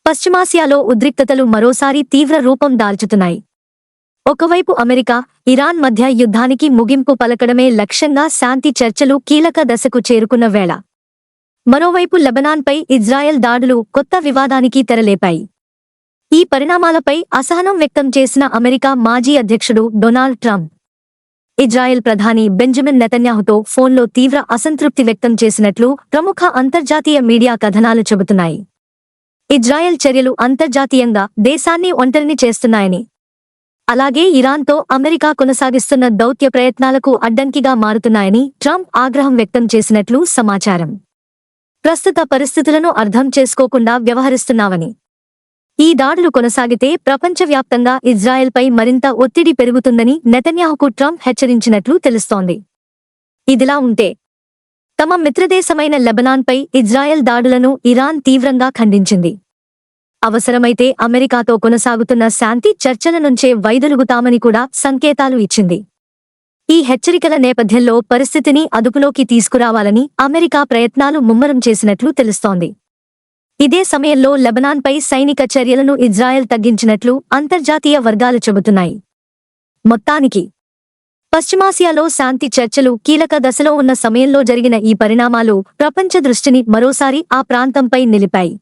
పశ్చిమాసియాలో ఉద్రిక్తతలు మరోసారి తీవ్ర రూపం దాల్చుతున్నాయి. ఒకవైపు అమెరికా, ఇరాన్ మధ్య యుద్ధానికి ముగింపు పలకడమే లక్ష్యంగా శాంతి చర్చలు కీలక దశకు చేరుకున్న వేళ, మరోవైపు లెబనాన్పై ఇజ్రాయెల్ దాడులు కొత్త వివాదానికి తెరలేపాయి. ఈ పరిణామాలపై అసహనం వ్యక్తం చేసిన అమెరికా మాజీ అధ్యక్షుడు డొనాల్డ్ ట్రంప్, ఇజ్రాయెల్ ప్రధాని బెంజమిన్ నెతన్యాహుతో ఫోన్లో తీవ్ర అసంతృప్తి వ్యక్తం చేసినట్లు ప్రముఖ అంతర్జాతీయ మీడియా కథనాలు చెబుతున్నాయి. ఇజ్రాయెల్ చర్యలు అంతర్జాతీయంగా దేశాన్ని ఒంటరిని చేస్తున్నాయని, అలాగే ఇరాన్తో అమెరికా కొనసాగిస్తున్న దౌత్య ప్రయత్నాలకు అడ్డంకిగా మారుతున్నాయని ట్రంప్ ఆగ్రహం వ్యక్తం చేసినట్లు సమాచారం. ప్రస్తుత పరిస్థితులను అర్థం చేసుకోకుండా వ్యవహరిస్తున్నావని, ఈ దాడులు కొనసాగితే ప్రపంచవ్యాప్తంగా ఇజ్రాయెల్పై మరింత ఒత్తిడి పెరుగుతుందని నెతన్యాహుకు ట్రంప్ హెచ్చరించినట్లు తెలుస్తోంది. ఇదిలా ఉంటే, తమ మిత్రదేశమైన లెబనాన్పై ఇజ్రాయెల్ దాడులను ఇరాన్ తీవ్రంగా ఖండించింది. అవసరమైతే అమెరికాతో కొనసాగుతున్న శాంతి చర్చల నుంచే వైదొలుగుతామని కూడా సంకేతాలు ఇచ్చింది. ఈ హెచ్చరికల నేపథ్యంలో పరిస్థితిని అదుపులోకి తీసుకురావాలని అమెరికా ప్రయత్నాలు ముమ్మరం చేసినట్లు తెలుస్తోంది. ఇదే సమయంలో లెబనాన్పై సైనిక చర్యలను ఇజ్రాయెల్ తగ్గించినట్లు అంతర్జాతీయ వర్గాలు చెబుతున్నాయి. మొత్తానికి పశ్చిమాసియాలో శాంతి చర్చలు కీలక దశలో ఉన్న సమయంలో జరిగిన ఈ పరిణామాలు ప్రపంచ దృష్టిని మరోసారి ఆ ప్రాంతంపై నిలిపాయి.